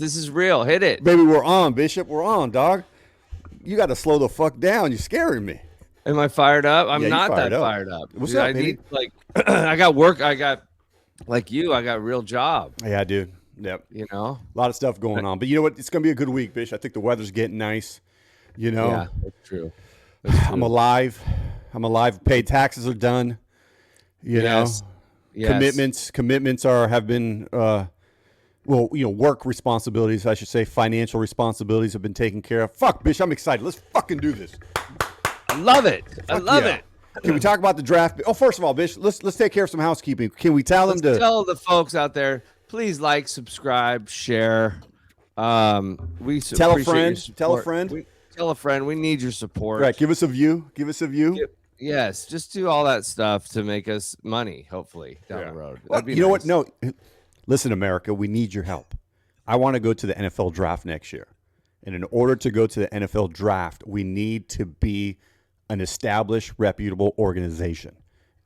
This is real. Hit it. Baby, we're on, Bishop. We're on, dog. You got to slow the fuck down. You're scaring me. Am I fired up? I'm not fired that up. fired up. What's Dude, up, I baby? need, like, I got work. I got, like you, I got a real job. Yeah, dude. Yep. You know? A lot of stuff going on. But you know what? It's going to be a good week, Bish. I think the weather's getting nice. You know? Yeah, that's true. I'm alive. Paid taxes are done. You know? Yes. Commitments have been work responsibilities, I should say, financial responsibilities have been taken care of. Fuck, Bish, I'm excited. Let's fucking do this. I love it. I love it. Can we talk about the draft? Oh, first of all, Bish, let's take care of some housekeeping. Can we tell them to tell the folks out there, please like, subscribe, share. We tell a friend. Tell a friend. We need your support. Right. Give us a view. Yes. Just do all that stuff to make us money, hopefully, down the road. Well, you know what? No. Listen, America, we need your help. I want to go to the NFL draft next year. And in order to go to the NFL draft, we need to be an established, reputable organization.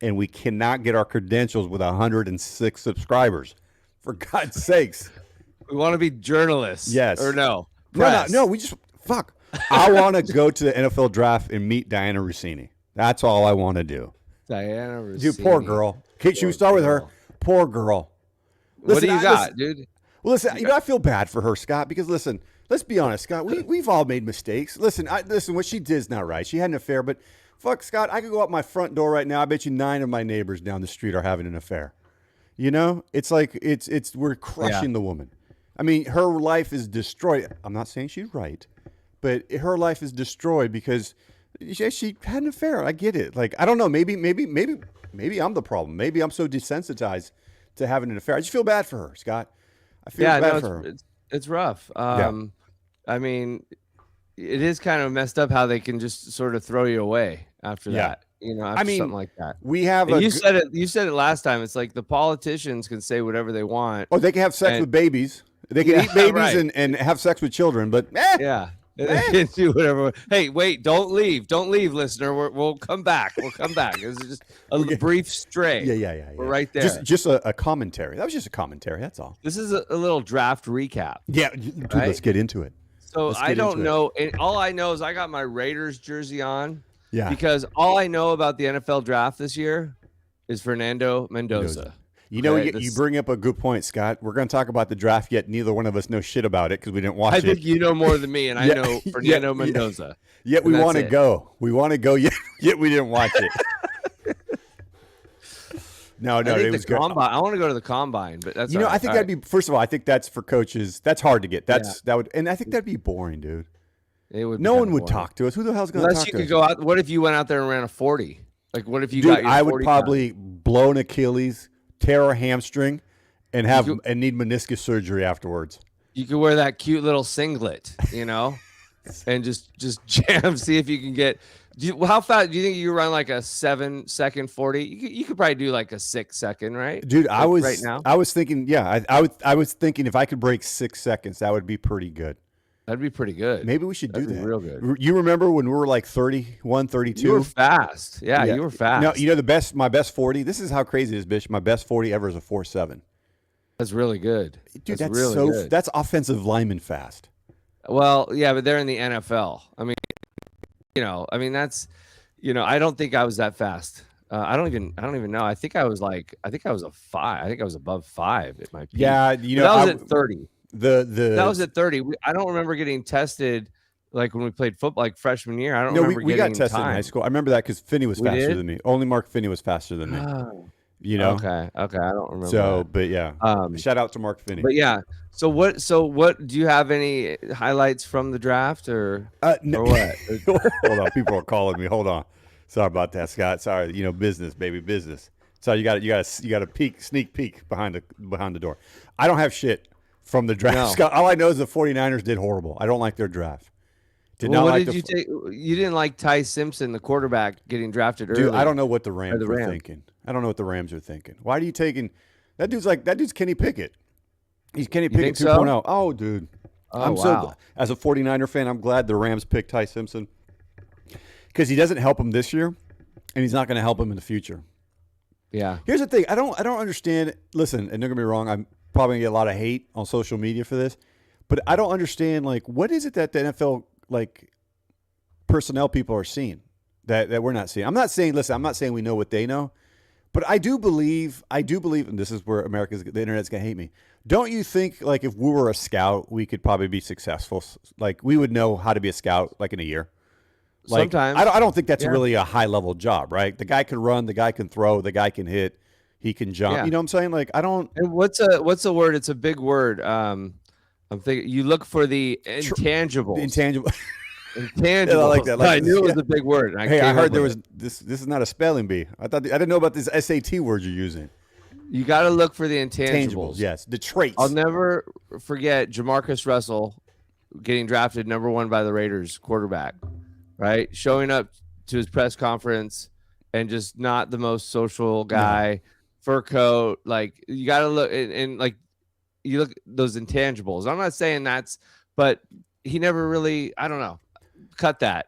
And we cannot get our credentials with 106 subscribers. For God's sakes. We want to be journalists. Yes. Or no? No. We just, fuck. I want to go to the NFL draft and meet Diana Rossini. That's all I want to do. Diana Rossini. Dude, poor girl. Should we start with her? Poor girl. Listen, what do you got, dude? Well, listen, I feel bad for her, Scott, because listen, let's be honest, Scott. We've all made mistakes. Listen, what she did is not right. She had an affair, but fuck, Scott, I could go out my front door right now. I bet you 9 of my neighbors down the street are having an affair. You know, it's like we're crushing the woman. I mean, her life is destroyed. I'm not saying she's right, but her life is destroyed because she had an affair. I get it. Like, I don't know. Maybe I'm the problem. Maybe I'm so desensitized to having an affair. I just feel bad for her, Scott. I feel bad for her. It's rough. I mean, it is kind of messed up how they can just sort of throw you away after that. You know, after something like that. We have you said it last time. It's like the politicians can say whatever they want. Oh, they can have sex with babies. They can eat babies and have sex with children, but yeah. They can do whatever. Hey, wait! Don't leave, listener. We'll come back. It's just a brief stray. Yeah. We're right there. Just a commentary. That was just a commentary. That's all. This is a little draft recap. Yeah, dude, right? Let's get into it. So I don't know. All I know is I got my Raiders jersey on. Yeah. Because all I know about the NFL draft this year is Fernando Mendoza. You know, you bring up a good point, Scott. We're going to talk about the draft, yet neither one of us know shit about it because we didn't watch it. I think you know more than me, and I know Fernando Mendoza. Yet we want to go. We want to go, yet we didn't watch it. No, it was good. I want to go to the combine, but that's I think that'd be, first of all, I think that's for coaches. That's hard to get. And I think that'd be boring, dude. It would. No one would talk to us. Who the hell's going to talk to us? Unless you could go out. What if you went out there and ran a 40? Like, what if you got your 40 I would probably blow an Achilles, tear a hamstring, and need meniscus surgery afterwards. You could wear that cute little singlet, and just jam. See if you can get. How fast do you think you run? Like a 7-second 40? You could probably do like a 6-second, right? Dude, I was thinking, I was thinking if I could break 6 seconds, that would be pretty good. That'd be pretty good. Maybe we should do that. Real good. You remember when we were like 31, 32? You were fast. Yeah, you were fast. No, my best 40. This is how crazy it is, bitch. My best 40 ever is a 4.7. That's really good. Dude, that's really good. That's offensive lineman fast. Well, yeah, but they're in the NFL. I mean, that's, I don't think I was that fast. I don't even know. I think I was a 5. I think I was above 5 at my peak. Yeah, that was at 30. That was at 30. I don't remember getting tested like when we played football, like freshman year. I don't remember we got tested time. in high school. I remember that because Finney was faster than me. Only Mark Finney was faster than me. Okay. I don't remember. So, that. But yeah, shout out to Mark Finney. But yeah, so what do you have any highlights from the draft or what? Hold on, people are calling me. Hold on. Sorry about that, Scott. Sorry, business, baby, business. So you got a sneak peek behind the door. I don't have shit from the draft. No. Scott, all I know is the 49ers did horrible. I don't like their draft. You didn't like Ty Simpson, the quarterback, getting drafted early. Dude, I don't know what the Rams were thinking. I don't know what the Rams are thinking. Why are you taking that dude's Kenny Pickett. He's Kenny Pickett 2.0. So? Oh, dude. So as a 49er fan, I'm glad the Rams picked Ty Simpson because he doesn't help him this year and he's not going to help him in the future. Yeah. Here's the thing. I don't understand. Listen, and don't get me wrong, I'm probably going to get a lot of hate on social media for this, But I don't understand, like, what is it that the NFL, like, personnel people are seeing that we're not seeing? I'm not saying we know what they know, but I do believe, and this is where the internet's going to hate me. Don't you think, like, if we were a scout, we could probably be successful? Like, we would know how to be a scout, like, in a year. Like, Sometimes. I don't think that's really a high-level job, right? The guy can run, the guy can throw, the guy can hit, he can jump. Yeah. You know what I'm saying? Like, I don't. And what's a word? It's a big word. I'm thinking you look for the intangibles. Intangible. Intangibles. Yeah, I like that. I knew it was a big word. I heard there was this. This is not a spelling bee. I didn't know about this SAT word you're using. You got to look for the intangibles. Yes, the traits. I'll never forget Jamarcus Russell getting drafted number 1 by the Raiders, quarterback. Right, showing up to his press conference and just not the most social guy. No. Fur coat. Like, you got to look and like you look those intangibles. I'm not saying that's, but he never really. I don't know. Cut that.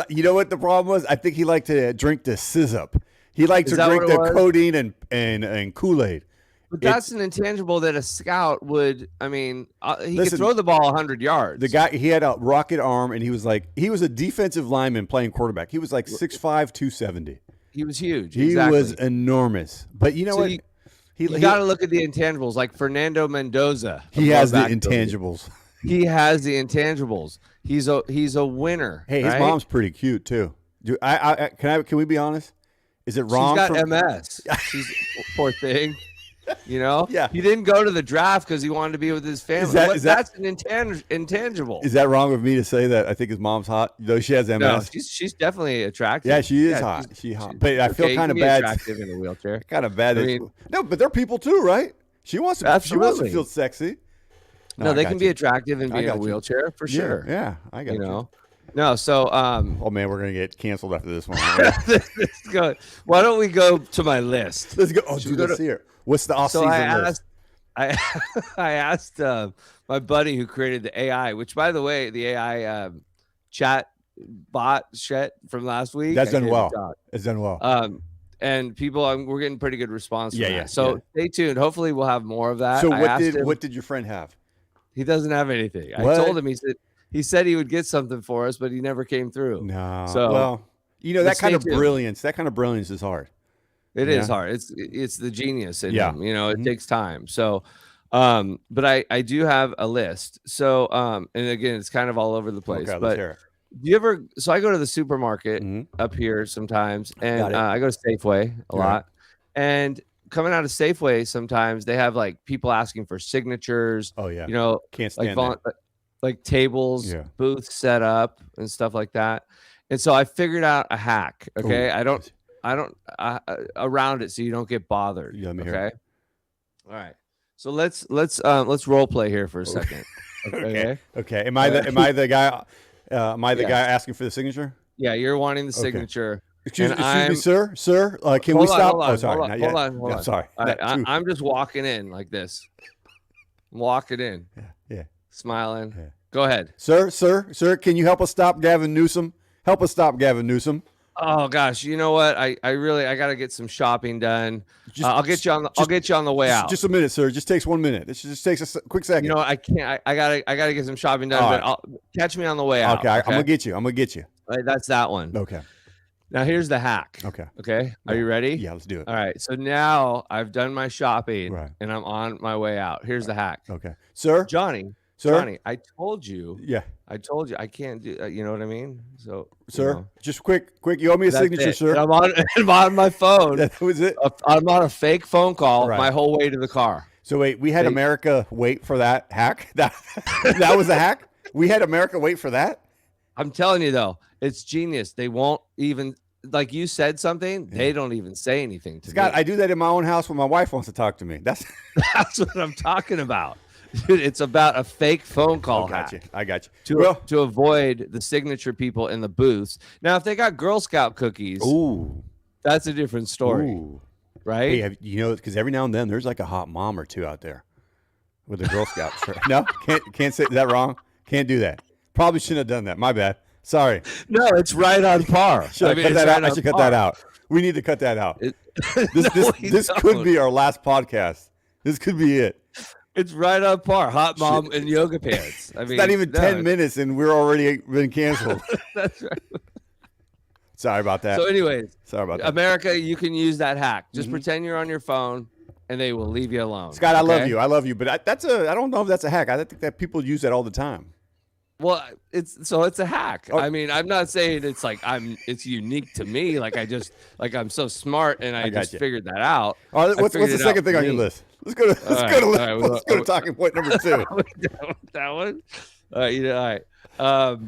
You know what the problem was? I think he liked to drink the Sizzup. He liked to drink the codeine and Kool-Aid. But that's an intangible that a scout would. I mean, he could throw the ball 100 yards. The guy, he had a rocket arm, and he was a defensive lineman playing quarterback. He was like 6'5", 270. He was huge. He was enormous. But you know what? You got to lock at the intangibles, like Fernando Mendoza. He has the intangibles. He has the intangibles. He's a winner. Hey, his mom's pretty cute too. Can we be honest? Is it wrong? She's got MS. She's poor thing. You know? Yeah. He didn't go to the draft because he wanted to be with his family. That's an intangible. Is that wrong of me to say that I think his mom's hot, though she has MS? No, she's definitely attractive. Yeah, she is hot. She's hot. But I feel kind of bad. Attractive in a wheelchair. Kind of bad. No, but they're people too, right? She wants to feel sexy. No, they can be attractive and be in a wheelchair for sure. Yeah, I got you. No, so oh man, we're gonna get canceled after this one. Let's go. Why don't we go to my list? Let's go. Oh, dude, let's hear. What's the off-season list? I asked my buddy who created the AI, which, by the way, the AI chat bot shit from last week. That's done well. It's done well. And people, we're getting pretty good response from that. So stay tuned. Hopefully, we'll have more of that. So what did your friend have? He doesn't have anything. I told him. He said he would get something for us, but he never came through. No. So, well, you know, that kind of brilliance is hard. It is hard. It's the genius in him. You know, it takes time. So, but I do have a list. So, and again, it's kind of all over the place. Okay, but let's hear it. do you ever? So I go to the supermarket up here sometimes, and I go to Safeway a lot. And coming out of Safeway, sometimes they have like people asking for signatures. Oh yeah. You know, can't stand that. Like tables, booths set up and stuff like that. And so I figured out a hack. Okay. Ooh. I don't around it so you don't get bothered. Yeah, let me hear it. All right. So let's role play here for a second. Okay. Okay. Am I the guy guy asking for the signature? Yeah, you're wanting the signature. Excuse me, sir. Can we stop? Hold on. I'm sorry. I'm just walking in like this. I'm walking in. Yeah. Smiling. Yeah. Go ahead. Sir, can you help us stop Gavin Newsom? Help us stop Gavin Newsom. Oh gosh, you know what? I got to get some shopping done. I'll get you on the way out. Just a minute, sir. It just takes 1 minute. It just takes a quick second. You know, I can't. I gotta get some shopping done. Right. But I'll catch me on the way out. Okay, I'm gonna get you. Right, that's that one. Okay. Now here's the hack. Okay. Are you ready? Yeah, let's do it. All right. So now I've done my shopping and I'm on my way out. Here's the hack. Okay, sir. Johnny, I told you. Yeah. I told you I can't do. You know what I mean? So, sir, just quick. You owe me a signature, sir. I'm on my phone. That was it. I'm on a fake phone call my whole way to the car. So wait, we had America wait for that hack. That was a hack. We had America wait for that. I'm telling you though, it's genius. They won't even, like you said something, they don't even say anything to Scott, me. I do that in my own house when my wife wants to talk to me. That's what I'm talking about. Dude, it's about a fake phone call hack. I got you. To avoid the signature people in the booths. Now, if they got Girl Scout cookies, that's a different story, right? Hey, because every now and then there's like a hot mom or two out there with a Girl Scout shirt. No, can't say, is that wrong? Can't do that. Probably shouldn't have done that. My bad. Sorry. No, it's right on par. I should cut that out. We need to cut that out. This could be our last podcast. This could be it. It's right on par. Hot mom and yoga pants. I mean, It's not even 10 minutes, and we're already been canceled. That's right. Sorry about that. So, anyways, sorry about that. America, you can use that hack. Just pretend you're on your phone, and they will leave you alone. Scott, I love you, but I don't know if that's a hack. I think that people use that all the time. Well, it's a hack. I mean, I'm not saying it's like it's unique to me. Like I'm so smart and I just figured that out. All right, what's the second thing on your list? Let's go to talking point number 2. That one. All right, all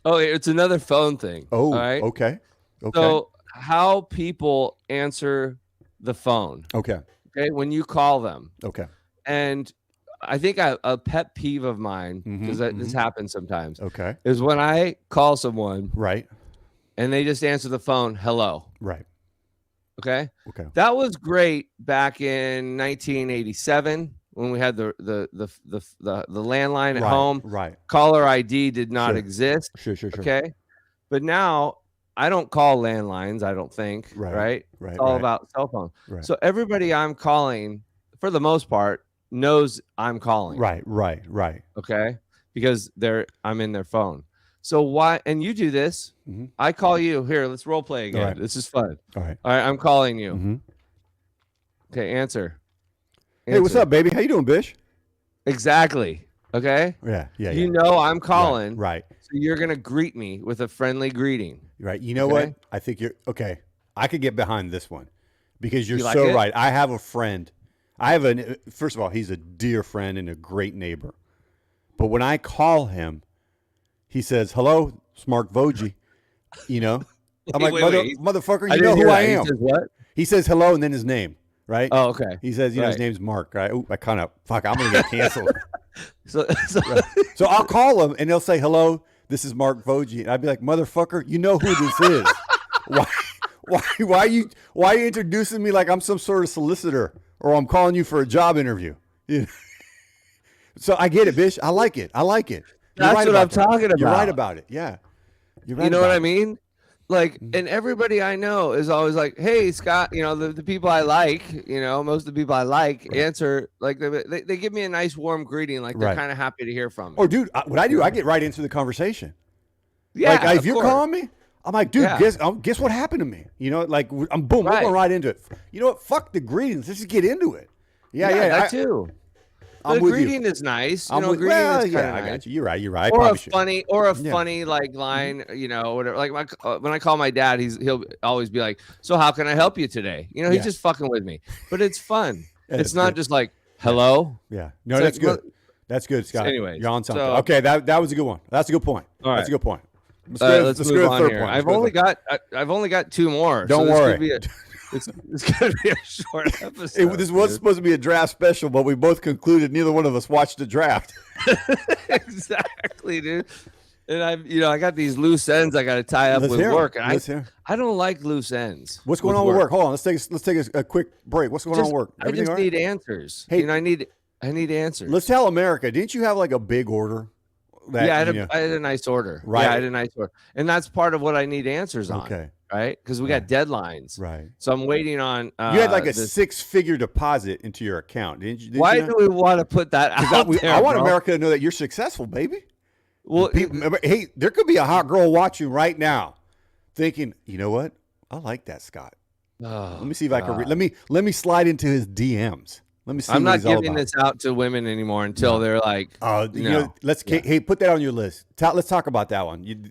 right. It's another phone thing. Oh, all right? Okay. So how people answer the phone. Okay. When you call them. Okay. And I think a pet peeve of mine, because this happens sometimes, is when I call someone, right, and they just answer the phone, hello, right, okay. That was great back in 1987 when we had the landline at home. Right, caller ID did not exist. Sure. Okay, but now I don't call landlines. I don't think. Right. It's all about cell phone. Right. So everybody I'm calling, for the most part, knows I'm calling. Right. Okay, because I'm in their phone. So why? And you do this. I call you. Here, let's role play again. Right. This is fun. All right. I'm calling you. Okay, answer. Hey, what's up, baby? How you doing, Bish? Exactly. Okay. Yeah. You know I'm calling. Right. So you're gonna greet me with a friendly greeting. Right. You know what? I think you're okay. I could get behind this one because you're like so it? right. I have a friend. First of all, he's a dear friend and a great neighbor. But when I call him, he says, hello, Smart Voji. You know? I'm like, motherfucker, you know who I am. He says what? He says hello and then his name, right? Oh, okay. He says, his name's Mark, right? Ooh, I'm going to get canceled. So I'll call him and they'll say, hello, this is Mark Voji. And I'd be like, motherfucker, you know who this is. Why are you introducing me like I'm some sort of solicitor? Or I'm calling you for a job interview. Yeah. So I get it, Bish. I like it. That's what I'm talking about. You're right about it. Yeah. You're right. You know what I mean? Like, and everybody I know is always like, hey, Scott, the people I like, most of the people I like answer, like they give me a nice warm greeting. Like they're kind of happy to hear from me. Oh, dude, what I do, I get right into the conversation. Yeah. Like, if you're calling me, I'm like, dude, guess what happened to me? Like, we're going right into it. You know what? Fuck the greetings. Let's just get into it. Yeah. That too. The greeting is nice. I got you. You're right. Or a funny like line, whatever. Like when I call my dad, he'll always be like, "So how can I help you today?" He's just fucking with me, but it's fun. It's not just like, "Hello." Yeah. No, that's good. That's good, Scott. Anyways, you're on something. Okay, that was a good one. That's a good point. All right. That's a good point. Let's move on here. I've only got 2 more. Don't worry. It's gonna be a short episode. This was supposed to be a draft special, but we both concluded neither one of us watched the draft. Exactly, dude. And I got these loose ends I got to tie up with work. And I don't like loose ends. What's going on with work? Hold on, let's take a quick break. What's going on with work? I just need answers. Hey, I need answers. Let's tell America. Didn't you have like a big order? I had a nice order. Right. Yeah, I had a nice order. And that's part of what I need answers on. Okay. Right? Because we got deadlines. Right. So I'm waiting on. You had like a 6-figure deposit into your account. Didn't you? Why do we want to put that out there? I want America to know that you're successful, baby. Well, hey, there could be a hot girl watching right now thinking, you know what? I like that Scott. Let me see if I can let me slide into his DMs. Let me see. I'm not giving this out to women anymore until they're like, hey, put that on your list. Let's talk about that one.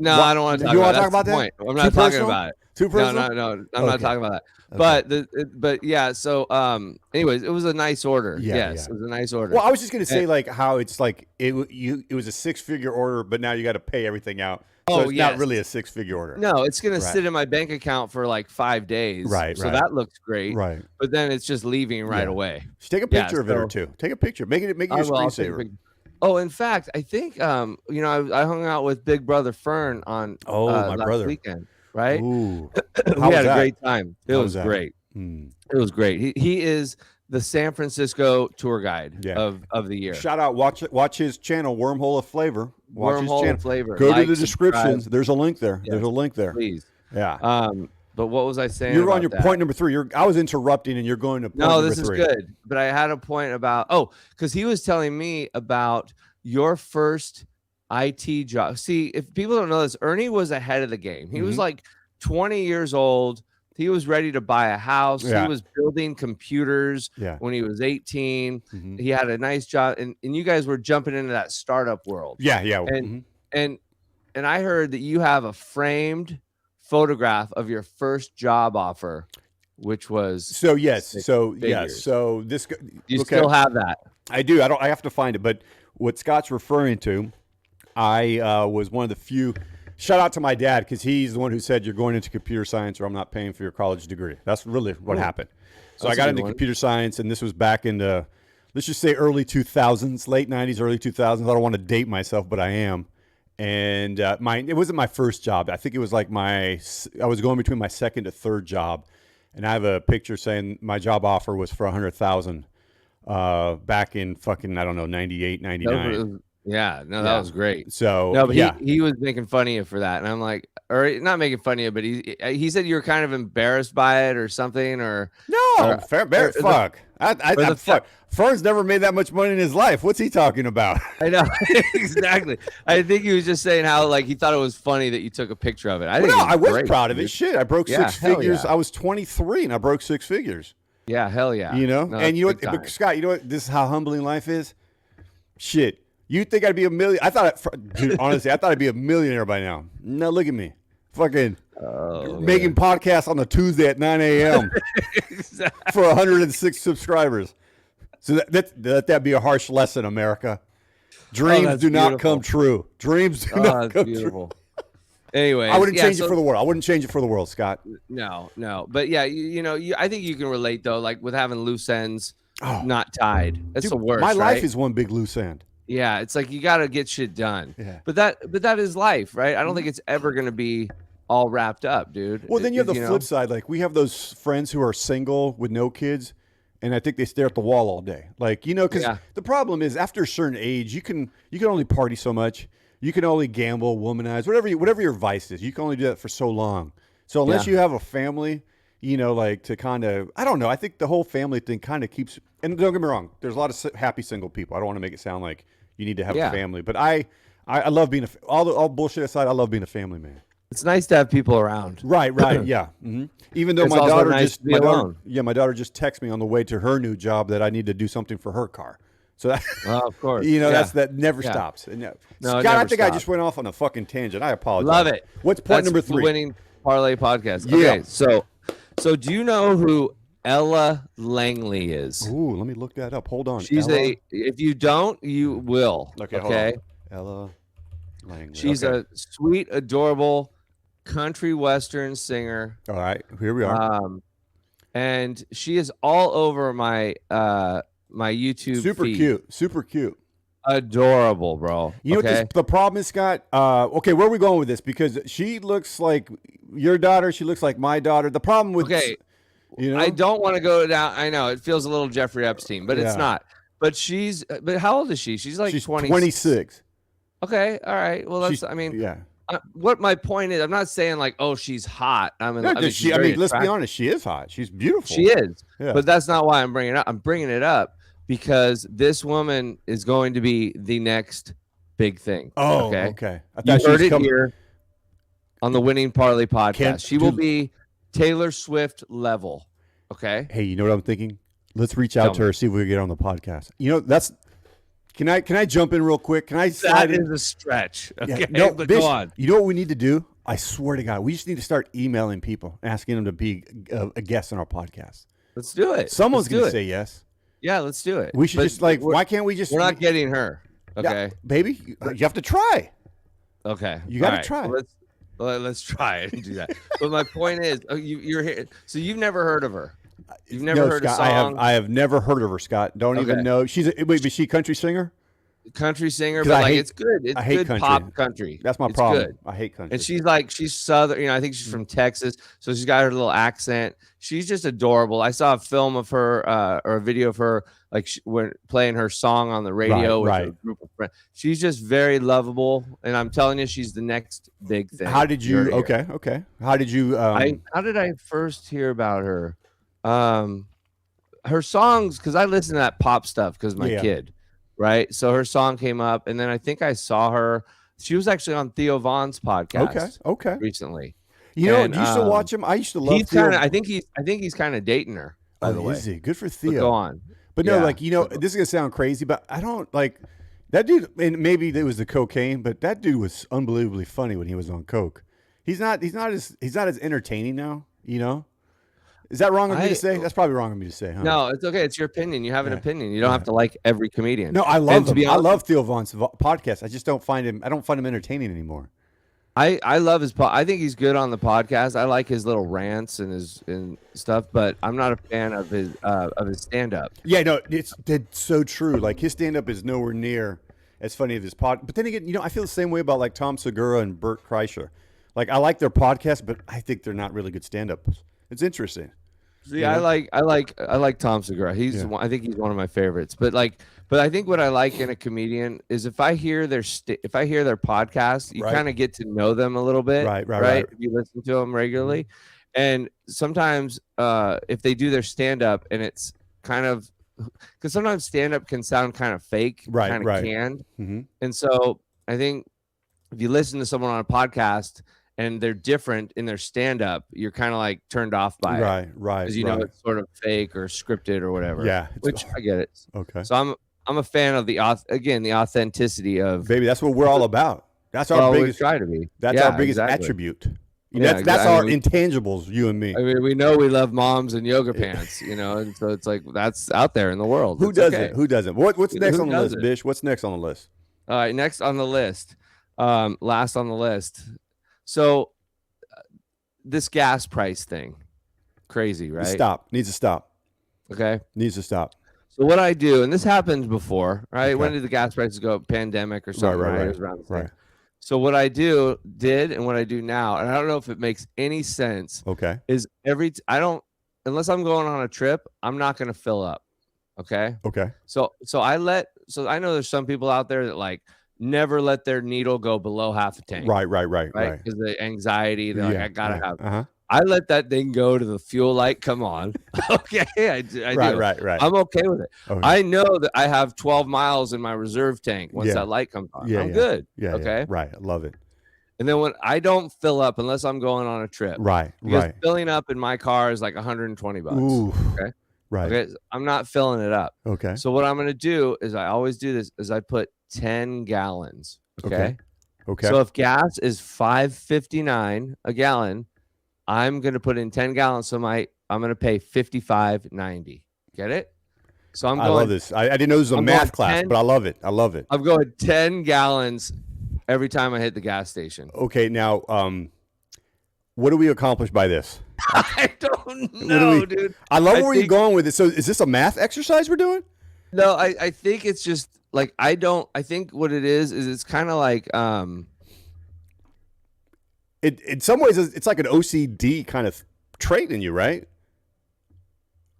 I don't want to talk about that. You want to talk about that? I'm not talking about it. Too personal? No. I'm not talking about that. Okay. But yeah. So, anyways, it was a nice order. Yes, it was a nice order. Well, I was just gonna say like how it's like it was a 6-figure order, but now you got to pay everything out. So it's not really a 6-figure order. No, it's going to sit in my bank account for like 5 days. Right. So that looks great. Right. But then it's just leaving right away. Just take a picture of it or two. Take a picture. Make it your screensaver. Oh, in fact, I think I hung out with Big Brother Fern on my brother weekend. Right. Ooh. We had a great time. It was great. It was great. He is the San Francisco tour guide of the year. Shout out, watch his channel, Wormhole of Flavor. Watch Wormhole of Flavor. Go to the descriptions. There's a link there. There's a link there. Please. Yeah. But what was I saying? You're on your that? point number 3. I was interrupting, and you're going to point no. number This 3. is good. But I had a point about because he was telling me about your first IT job. See, if people don't know this, Ernie was ahead of the game. He was like 20 years old. He was ready to buy a house. Yeah. He was building computers when he was 18. He had a nice job, and you guys were jumping into that startup world. Yeah. And I heard that you have a framed photograph of your first job offer, which was so this. Do you still have that? I do. I have to find it. But what Scott's referring to, I was one of the few. Shout out to my dad, because he's the one who said, you're going into computer science or I'm not paying for your college degree. That's really what happened. So I got into computer science, and this was back in the, let's just say early 2000s, late 90s, early 2000s. I don't want to date myself, but I am. And it wasn't my first job. I think it was like I was going between my second to third job. And I have a picture saying my job offer was for $100,000 back in fucking, I don't know, 98, 99. Yeah, no, that was great. So no, but he was making fun of you for that, and I'm like, or not making fun of you, but he said you were kind of embarrassed by it or something, or no, fuck. Fuck. Fern's never made that much money in his life. What's he talking about? I know exactly. I think he was just saying how like he thought it was funny that you took a picture of it. I was proud of it. Shit, I broke 6 figures. Yeah. I was 23 and I broke 6 figures. Yeah, hell yeah. You know, no, and you know what, but Scott, you know what? This is how humbling life is. Shit. You think I'd be a million? Dude, honestly, I thought I'd be a millionaire by now. No, look at me. Fucking making podcasts on a Tuesday at 9 a.m. Exactly. for 106 subscribers. So let that be a harsh lesson, America. Dreams do not come true. Dreams do not come true. Anyway, I wouldn't change it for the world. I wouldn't change it for the world, Scott. No. But yeah, I think you can relate though, like with having loose ends not tied. That's the worst. My life is one big loose end. Yeah, it's like you got to get shit done. Yeah. But that is life, right? I don't think it's ever going to be all wrapped up, dude. Well, then you have the flip side. Like we have those friends who are single with no kids, and I think they stare at the wall all day. Like, because the problem is after a certain age, you can only party so much. You can only gamble, womanize, whatever your vice is. You can only do that for so long. So unless you have a family, like to kind of, I don't know. I think the whole family thing kind of keeps, and don't get me wrong, there's a lot of happy single people. I don't want to make it sound like you need to have a family, but I love being all bullshit aside. I love being a family man. It's nice to have people around. Right. Yeah. Mm-hmm. Even though my daughter just texted me on the way to her new job that I need to do something for her car. So that, of course, that never stops. No, Scott, I think I just went off on a fucking tangent. I apologize. Love it. What's point number 3? The winning Parlay podcast. Okay, so do you know who Ella Langley is? Ooh, let me look that up. Hold on. If you don't, you will. Okay. Hold on. Ella Langley. She's a sweet, adorable country western singer. All right, here we are. And she is all over my my YouTube feed. Super cute. Adorable, bro. You know what the problem is, Scott? Okay, where are we going with this? Because she looks like your daughter. She looks like my daughter. The problem with I don't want to go down. I know it feels a little Jeffrey Epstein, but it's not. But how old is she? She's like 26. Okay, all right. Well, what my point is, I'm not saying like, oh, she's hot. Let's be honest, she is hot. She's beautiful. She is. Yeah. But that's not why I'm bringing it up. I'm bringing it up because this woman is going to be the next big thing. Oh, okay. I thought you heard it here on the Winning Parlay podcast. She will be Taylor Swift level. Okay. Hey, you know what I'm thinking? Let's reach out to her, see if we can get on the podcast. Can I jump in real quick? Can I slide in? That is a stretch. Okay, but go on. You know what we need to do? I swear to God, we just need to start emailing people, asking them to be a guest on our podcast. Let's do it. Someone's going to say yes. Yeah, let's do it. We should why can't we just? We're not getting her. Okay, yeah, baby, you have to try. Okay, you got to try. Let's try it and do that. But my point is, you're here. So you've never heard of her. You've never heard Scott, a song? I have never heard of her, Scott. Don't even know. Is she a country singer? Country singer, but it's good. It's good country. Pop country. That's my problem. Good. I hate country. And she's Southern. I think she's from Texas, so she's got her little accent. She's just adorable. I saw a film of her or a video of her when playing her song on the radio with a group of friend. She's just very lovable, and I'm telling you, she's the next big thing. How did you? You're here. Okay. How did you? How did I first hear about her? Her songs, because I listen to that pop stuff because my kid, right? So her song came up, and then I think I saw her. She was actually on Theo Von's podcast. Okay. Recently. You know, do you still watch him? I used to love. He's kind of. I think he's kind of dating her. By the way, is he? Good for Theo. But go on. But no, like, you know, this is gonna sound crazy, but I don't like that dude. And maybe it was the cocaine, but that dude was unbelievably funny when he was on coke. He's not as entertaining now. You know, is that wrong of me to say? That's probably wrong of me to say. Huh? No, it's okay. It's your opinion. You have an opinion. You don't have to like every comedian. No, I love him. I love Theo Von's podcast. I just don't find him. I don't find him entertaining anymore. I love his I think he's good on the podcast. I like his little rants and his stuff, but I'm not a fan of his stand up. Yeah, no, it's so true. Like his stand up is nowhere near as funny as his pod. But then again, you know, I feel the same way about like Tom Segura and Bert Kreischer. Like I like their podcast, but I think they're not really good stand ups. It's interesting. See, I like Tom Segura. I think he's one of my favorites. But I think what I like in a comedian is if I hear their podcast, you kind of get to know them a little bit. Right. If you listen to them regularly, and sometimes if they do their stand up and it's kind of because sometimes stand up can sound kind of fake, kind of canned, and so I think if you listen to someone on a podcast and they're different in their stand-up, you're kind of like turned off by it. Right. Because you know it's sort of fake or scripted or whatever. Yeah. Which I get it. Okay. So I'm a fan of the authenticity of. Baby, that's what we're all about. That's our biggest. Try to be. That's our biggest attribute. That's our intangibles, you and me. I mean, we know we love moms and yoga pants, you know, and so it's like that's out there in the world. Who doesn't? Who doesn't? What's next on the list, Bish? What's next on the list? All right, next on the list, last on the list. So this gas price thing, crazy, right? Needs to stop. Okay. Needs to stop. So what I do, and this happened before, right? Okay. When did the gas prices go? Pandemic or something, right? It was around the same. Right. So what I did and what I do now, and I don't know if it makes any sense. Okay. Is unless I'm going on a trip, I'm not going to fill up. Okay. Okay. So I know there's some people out there that like never let their needle go below half a tank. Right. Because the anxiety, they're like, I gotta have. I let that thing go to the fuel light. Come on. Okay. I do. Right. I'm okay with it. Okay. I know that I have 12 miles in my reserve tank once that light comes on. I'm good. Yeah. Okay. Right. I love it. And then when I don't fill up unless I'm going on a trip. Because filling up in my car is like $120. Ooh. Okay. Right. Okay. I'm not filling it up. Okay. So what I'm going to do is I always do this is I put 10 gallons. Okay. So if gas is $5.59 a gallon, I'm going to put in 10 gallons. So I'm going to pay $55.90. Get it? So I love this. I didn't know this was a math class, but I love it. I'm going 10 gallons every time I hit the gas station. Okay. Now, what do we accomplish by this? I don't know, dude. I love where you're going with it. So is this a math exercise we're doing? No, I think it's just like I think what it is it's kind of like it in some ways it's like an OCD kind of trait in you, right?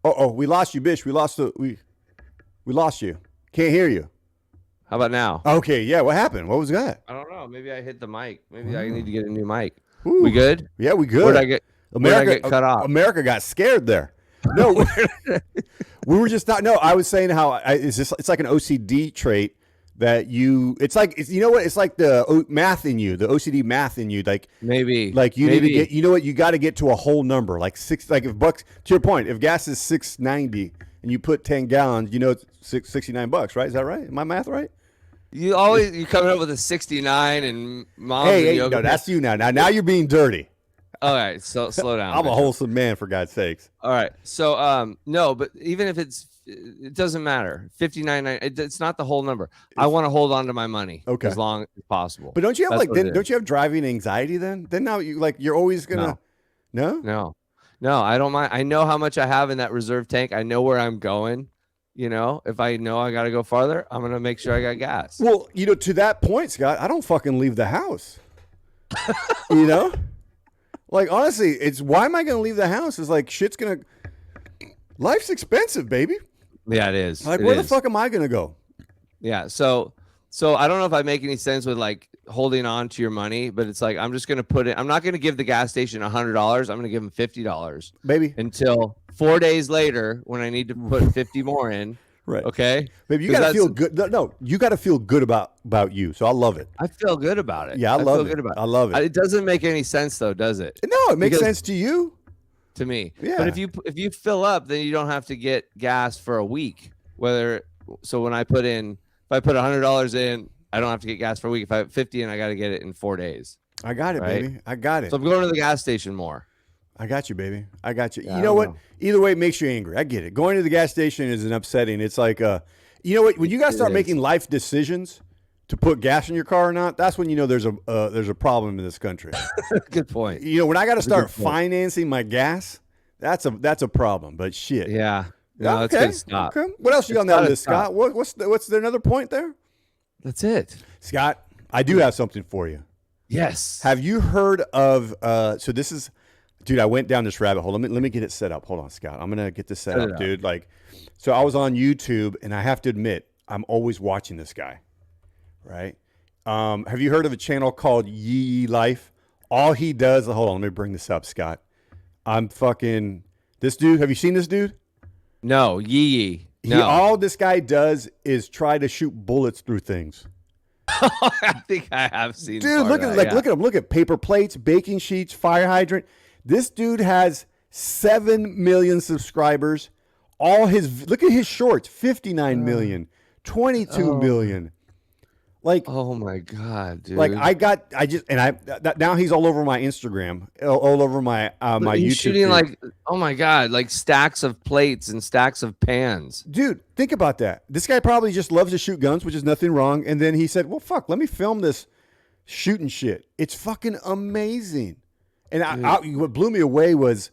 Oh, we lost you, Bish. We lost you. Can't hear you. How about now? Okay, yeah. What happened? What was that? I don't know. Maybe I hit the mic. Maybe I need to get a new mic. Ooh. We good? Yeah, we good. Where'd I get cut off? America got scared there. No, we were just not. No, I was saying how it's like an OCD trait that it's like the math in you, the OCD math in you. Like maybe need to get. You know what? You got to get to a whole number, like six. Like if bucks. To your point, if gas is $6.90 and you put 10 gallons, you know it's $69, right? Is that right? Is my math right? You're coming up with a 69 and mom. Hey, no, that's you now. Now you're being dirty. All right, so slow down. I'm a wholesome man, for God's sakes. All right, so no, but even if it doesn't matter. 59.9. It's not the whole number. I want to hold on to my money as long as possible. But don't you have don't you have driving anxiety then? Then now you're always gonna no, I don't mind. I know how much I have in that reserve tank. I know where I'm going. You know, if I know I got to go farther, I'm gonna make sure I got gas. Well, to that point, Scott, I don't fucking leave the house. You know. Like, honestly, it's why am I going to leave the house? It's like life's expensive, baby. Yeah, it is. Like, where the fuck am I going to go? Yeah. So So I don't know if I make any sense with like holding on to your money, but it's like I'm just gonna put it. I'm not gonna give the gas station $100. I'm gonna give them $50, baby. until 4 days later when I need to put 50 more in. Right. Okay. Baby, you got to feel good. No, you got to feel good about you. So I love it. I feel good about it. Yeah, I love feel it. Good about it. I love it. It doesn't make any sense though, does it? No, it makes sense to you. To me. Yeah. But if you fill up, then you don't have to get gas for a week. So when I put $100 in, I don't have to get gas for a week. If I have 50 in, I got to get it in 4 days. I got it, right? baby. I got it. So I'm going to the gas station more. I got you, baby. I got you. Yeah, you know what? Either way, it makes you angry. I get it. Going to the gas station is an upsetting. It's like, you know what? When you got to start making life decisions to put gas in your car or not, that's when you know there's a problem in this country. Good point. You know, when I got to start financing my gas, that's a problem. But shit. Yeah. No, that's good stuff. Okay. What else you got on that list, Scott? What's there another point there? That's it. Scott, I do have something for you. Yes. Have you heard of so this is, dude, I went down this rabbit hole. Let me get it set up. Hold on, Scott. I'm going to get this set up, dude. Like, so I was on YouTube, and I have to admit, I'm always watching this guy, right? Have you heard of a channel called Yee Life? All he does, hold on, let me bring this up, Scott. This dude, have you seen this dude? No, Yee. No. All this guy does is try to shoot bullets through things. I think I have seen. Dude, look at him. Look at paper plates, baking sheets, fire hydrant. This dude has 7 million subscribers. Look at his shorts, 59 million, 22 million. Like, oh my God, dude. Like now he's all over my Instagram, all over my my YouTube. Shooting feed. Like, oh my God, like stacks of plates and stacks of pans. Dude, think about that. This guy probably just loves to shoot guns, which is nothing wrong. And then he said, well, fuck, let me film this shooting shit. It's fucking amazing. And what blew me away was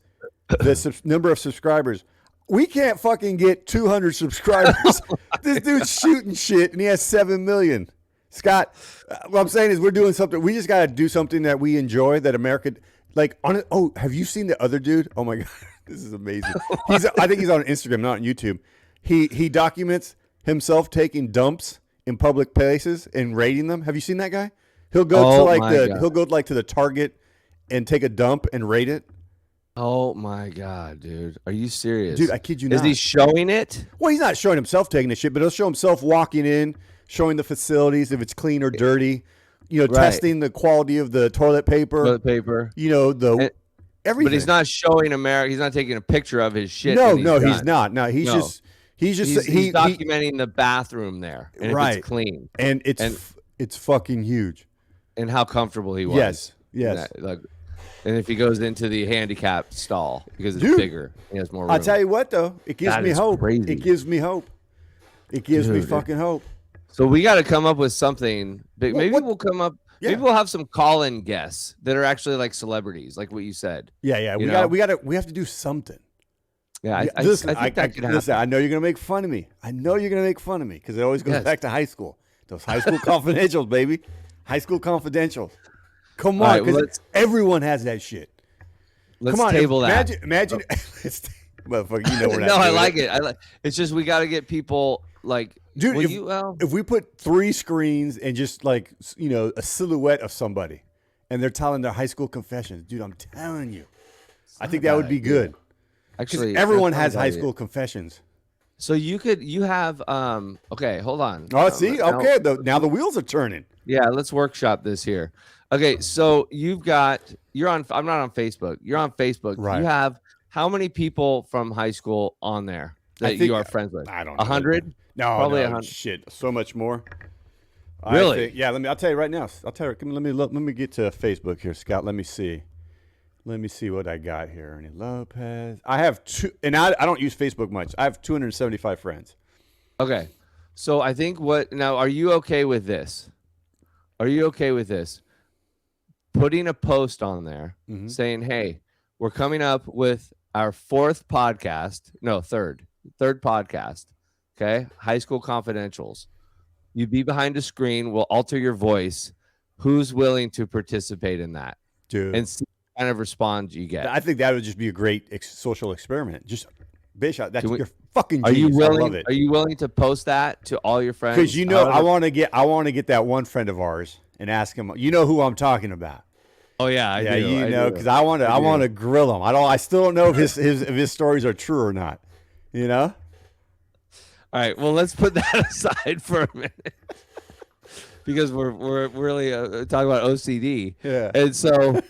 the number of subscribers. We can't fucking get 200 subscribers. This dude's shooting shit, and he has 7 million. Scott, what I'm saying is we're doing something. We just got to do something that we enjoy, that America, like, on it. Oh, have you seen the other dude? Oh, my God. This is amazing. I think he's on Instagram, not on YouTube. He documents himself taking dumps in public places and rating them. Have you seen that guy? He'll go to the Target and take a dump and rate it. Oh my God, dude. Are you serious? Dude, I kid you not. Is he showing it? Well, he's not showing himself taking the shit, but he'll show himself walking in, showing the facilities, if it's clean or dirty, testing the quality of the toilet paper. Everything. But he's not showing America. He's not taking a picture of his shit. No, he's not. No, he's documenting the bathroom there, and if it's clean, and it's fucking huge, and how comfortable he was. Yes. And if he goes into the handicap stall because it's bigger, he has more room. I'll tell you what, though, it gives me hope. Crazy. It gives me hope. It gives me fucking hope. So we got to come up with something big. Maybe we'll come up. Yeah. Maybe we'll have some call-in guests that are actually like celebrities, like what you said. Yeah. We have to do something. Yeah, I think that could happen. Listen, I know you're gonna make fun of me. Because it always goes back to high school. Those high school confidentials, baby. High school confidentials. Come on, because everyone has that shit. Let's table that. Imagine, motherfucker. You know we're not. No, I like it. It's just we got to get people like. Dude, if we put 3 screens and just like a silhouette of somebody, and they're telling their high school confessions, dude, I'm telling you, I think that would be good. Actually, everyone has high school confessions. So you have okay, hold on. Oh, see, okay, now the wheels are turning. Yeah, let's workshop this here. Okay, so I'm not on Facebook. You're on Facebook. Right. You have how many people from high school on there that you are friends with? I don't know. 100? No, probably 100. Shit, so much more. Really? Yeah. I'll tell you right now. Let me get to Facebook here, Scott. Let me see what I got here. Ernie Lopez. I have 2, and I don't use Facebook much. I have 275 friends. Okay, so I think now? Are you okay with this? Putting a post on there saying, "Hey, we're coming up with our 4th podcast. No, third podcast. Okay, High School Confidentials. You be behind a screen. We'll alter your voice. Who's willing to participate in that, dude? And see what kind of response you get. I think that would just be a great social experiment. Just Bitch, you're fucking Are genius. you willing? I love it. Are you willing to post that to all your friends? Because I want to get that one friend of ours and ask him. You know who I'm talking about. Oh yeah, I do. You know, because I want to grill him. I still don't know if his stories are true or not. You know. All right. Well, let's put that aside for a minute because we're really talking about OCD. Yeah. And so,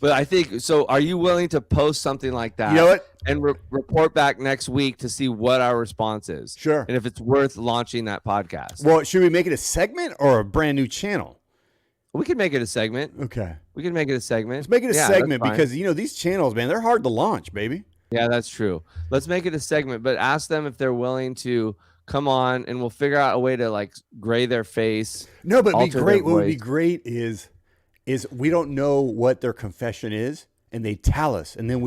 but I think so. Are you willing to post something like that? You know what? And report back next week to see what our response is. Sure. And if it's worth launching that podcast. Well, should we make it a segment or a brand new channel? We can make it a segment. Okay. We can make it a segment. Let's make it a segment because these channels, man, they're hard to launch, baby. Yeah, that's true. Let's make it a segment, but ask them if they're willing to come on, and we'll figure out a way to like gray their face. No, but it'd be great. What would be great is we don't know what their confession is, and they tell us, and then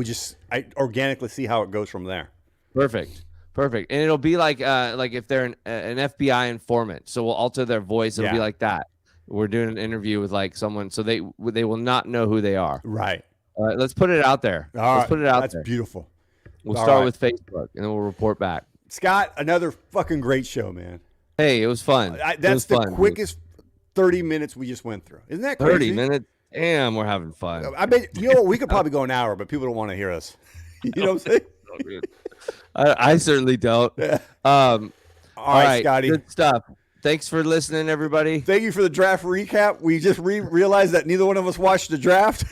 I organically see how it goes from there. Perfect. And it'll be like if they're an FBI informant, so we'll alter their voice. It'll be like that. We're doing an interview with like someone, so they will not know who they are. Right. Let's put it out there. Let's put it out there. That's beautiful. We'll start with Facebook, and then we'll report back. Scott, another fucking great show, man. Hey, it was fun. That's the quickest 30 minutes we just went through. Isn't that crazy? 30 minutes? Damn, we're having fun. I bet, we could probably go an hour, but people don't want to hear us. You know what I'm saying? I certainly don't. All right, Scotty. Good stuff. Thanks for listening, everybody. Thank you for the draft recap. We just realized that neither one of us watched the draft.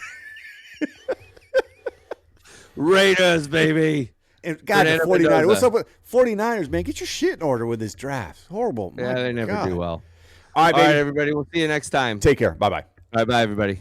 Raiders, baby. And God, the 49ers. What's up with 49ers, man? Get your shit in order with this draft. It's horrible. Yeah, they never do well. All right, everybody. We'll see you next time. Take care. Bye-bye. All right, bye, everybody.